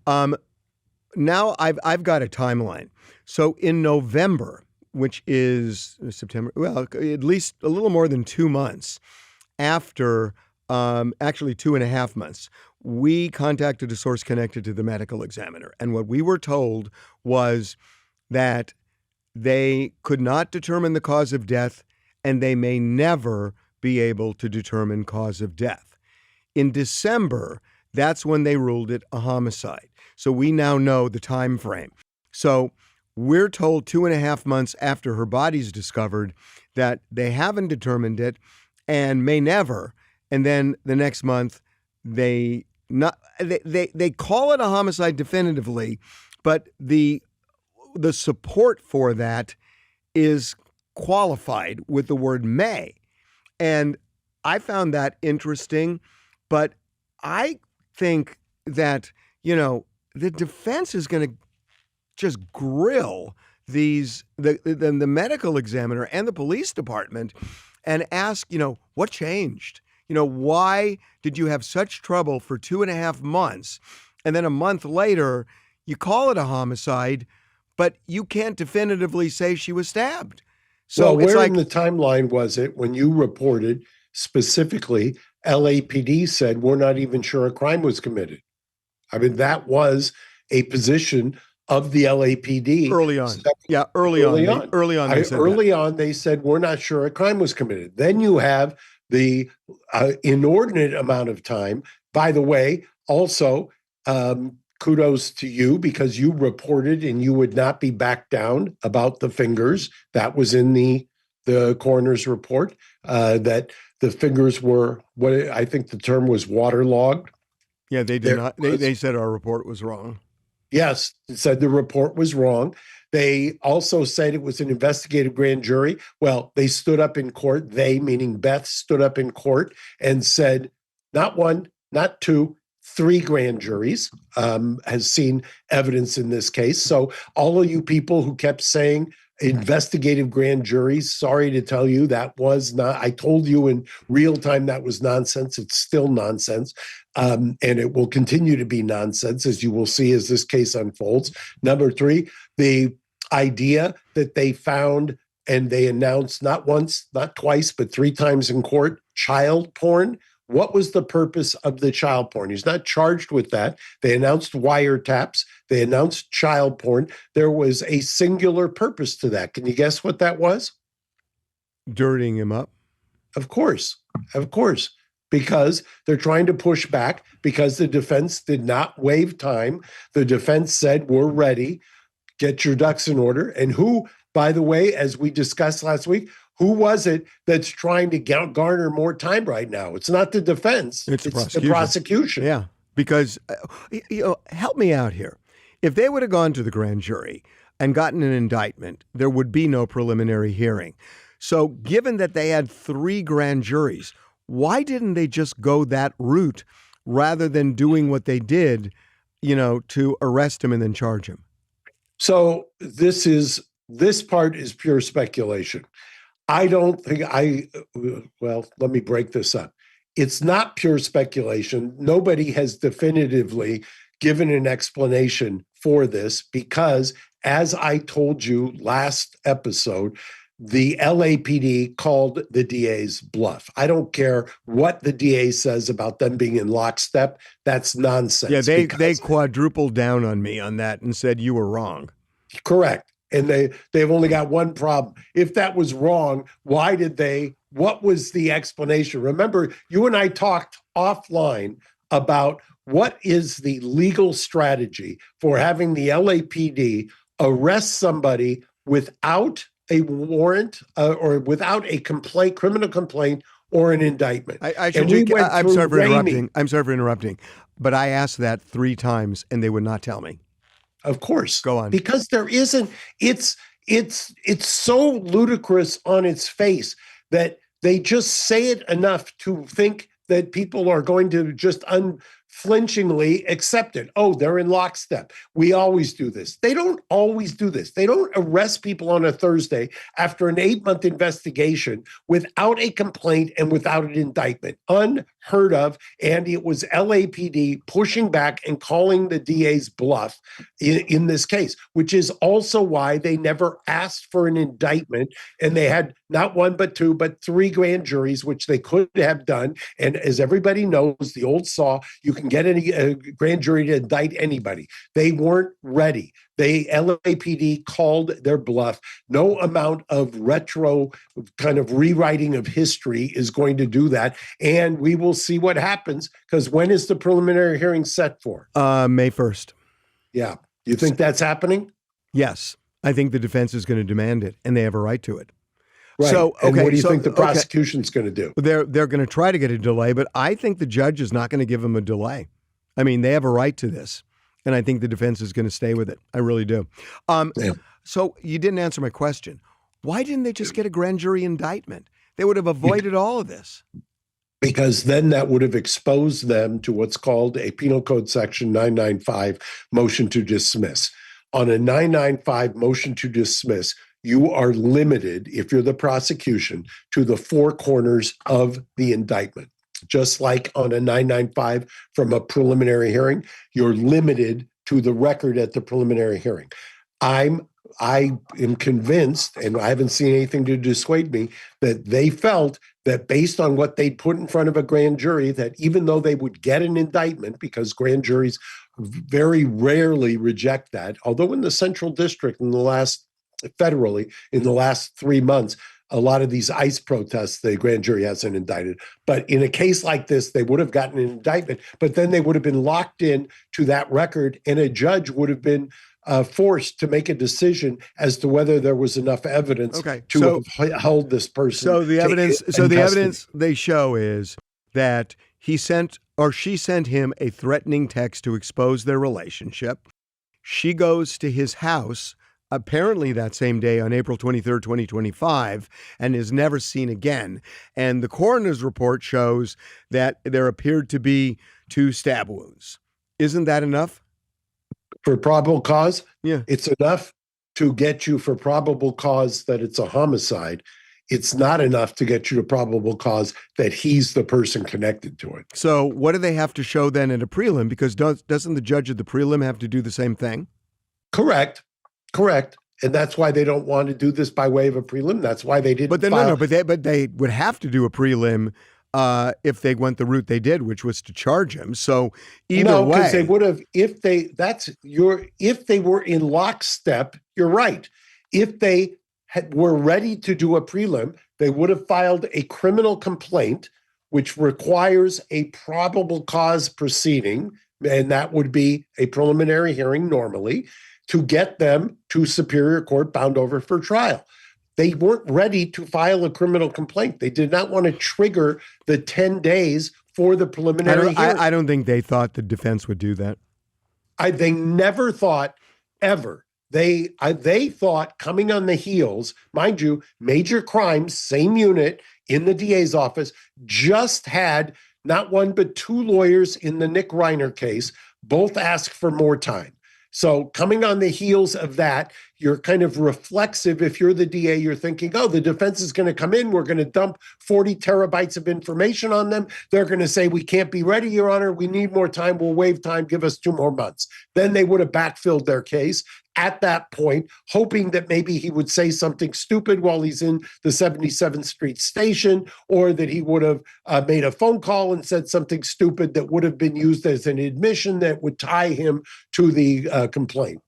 Um, Now I've got a timeline. So in November, which is September, well, at least a little more than 2 months after, actually 2.5 months, we contacted a source connected to the medical examiner. And what we were told was that they could not determine the cause of death and they may never be able to determine cause of death. In December, that's when they ruled it a homicide. So we now know the time frame. So we're told 2.5 months after her body's discovered that they haven't determined it and may never. And then the next month they call it a homicide definitively, but the support for that is qualified with the word may. And I found that interesting, but I think that, the defense is going to just grill the medical examiner and the police department and ask, what changed? Why did you have such trouble for 2.5 months? And then a month later, you call it a homicide, but you can't definitively say she was stabbed. So well, where in the timeline was it when you reported specifically LAPD said, we're not even sure a crime was committed? I mean, that was a position of the LAPD. Early on. Yeah, early on. Early on, they said, we're not sure a crime was committed. Then you have the inordinate amount of time. By the way, also, kudos to you because you reported and you would not be backed down about the fingers. That was in the coroner's report, that the fingers were, what I think the term was, waterlogged. Yeah, they did not. They said our report was wrong. Yes, it said the report was wrong. They also said it was an investigative grand jury. Well, they stood up in court. They, meaning Beth, stood up in court and said, not one, not two, 3 grand juries has seen evidence in this case. So all of you people who kept saying investigative grand juries, sorry to tell you, that was not, I told you in real time that was nonsense. It's still nonsense. And it will continue to be nonsense, as you will see as this case unfolds. Number 3, the idea that they found and they announced not once, not twice, but 3 times in court, child porn. What was the purpose of the child porn? He's not charged with that. They announced wiretaps. They announced child porn. There was a singular purpose to that. Can you guess what that was? Dirtying him up. Of course. Because they're trying to push back because the defense did not waive time. The defense said, we're ready. Get your ducks in order. And who, by the way, as we discussed last week, who was it that's trying to garner more time right now? It's not the defense. It's the prosecution. Yeah, because, help me out here. If they would have gone to the grand jury and gotten an indictment, there would be no preliminary hearing. So given that they had 3 grand juries, why didn't they just go that route rather than doing what they did, to arrest him and then charge him? So this part is pure speculation. I don't think let me break this up. It's not pure speculation. Nobody has definitively given an explanation for this because, as I told you last episode, the LAPD called the DA's bluff. I don't care what the DA says about them being in lockstep. That's nonsense. Yeah, they quadrupled down on me on that and said you were wrong. Correct. And they've only got one problem. If that was wrong, what was the explanation? Remember, you and I talked offline about what is the legal strategy for having the LAPD arrest somebody without a warrant or without a criminal complaint or an indictment. I'm sorry for interrupting, but I asked that 3 times and they would not tell me. Of course. Go on. Because there isn't, it's so ludicrous on its face that they just say it enough to think that people are going to just unflinchingly accept it. Oh, they're in lockstep. We always do this. They don't always do this. They don't arrest people on a Thursday after an 8-month investigation without a complaint and without an indictment. Unheard of. And it was LAPD pushing back and calling the DA's bluff in this case, which is also why they never asked for an indictment. And they had not one, but two, but three grand juries, which they could have done. And as everybody knows, the old saw, you can get a grand jury to indict anybody. They weren't ready. LAPD called their bluff. No amount of retro kind of rewriting of history is going to do that. And we will see what happens, because when is the preliminary hearing set for? May 1st. Yeah. You think that's happening? Yes. I think the defense is going to demand it, and they have a right to it. Right. So, okay, and what do you think the prosecution's going to do? They're going to try to get a delay, but I think the judge is not going to give them a delay. I mean, they have a right to this, and I think the defense is going to stay with it. I really do. So you didn't answer my question. Why didn't they just get a grand jury indictment? They would have avoided all of this. Because then that would have exposed them to what's called a Penal Code Section 995 motion to dismiss. On a 995 motion to dismiss, you are limited, if you're the prosecution, to the four corners of the indictment. Just like on a 995 from a preliminary hearing, you're limited to the record at the preliminary hearing. I am convinced, and I haven't seen anything to dissuade me, that they felt that based on what they'd put in front of a grand jury, that even though they would get an indictment, because grand juries very rarely reject that, although in the Central District federally, in the last 3 months, a lot of these ICE protests, the grand jury hasn't indicted. But in a case like this, they would have gotten an indictment, but then they would have been locked in to that record, and a judge would have been forced to make a decision as to whether there was enough evidence to hold this person. So the evidence they show is that he sent or she sent him a threatening text to expose their relationship. She goes to his house apparently that same day on April 23rd, 2025, and is never seen again. And the coroner's report shows that there appeared to be 2 stab wounds. Isn't that enough? For probable cause? Yeah. It's enough to get you for probable cause that it's a homicide. It's not enough to get you to probable cause that he's the person connected to it. So what do they have to show then at a prelim? Because doesn't the judge at the prelim have to do the same thing? Correct. And that's why they don't want to do this by way of a prelim. That's why they didn't. But they would have to do a prelim if they went the route they did, which was to charge him. So either way, because they would have if they were in lockstep. You're right. If they were ready to do a prelim, they would have filed a criminal complaint, which requires a probable cause proceeding, and that would be a preliminary hearing normally, to get them to Superior Court bound over for trial. They weren't ready to file a criminal complaint. They did not want to trigger the 10 days for the preliminary hearing. I don't think they thought the defense would do that. They never thought ever. They thought coming on the heels, mind you, major crimes, same unit in the DA's office, just had not one but 2 lawyers in the Nick Reiner case, both asked for more time. So coming on the heels of that, you're kind of reflexive. If you're the DA, you're thinking, oh, the defense is going to come in. We're going to dump 40 terabytes of information on them. They're going to say, we can't be ready, Your Honor. We need more time. We'll waive time. Give us 2 more months. Then they would have backfilled their case at that point, hoping that maybe he would say something stupid while he's in the 77th Street station, or that he would have made a phone call and said something stupid that would have been used as an admission that would tie him to the complaint.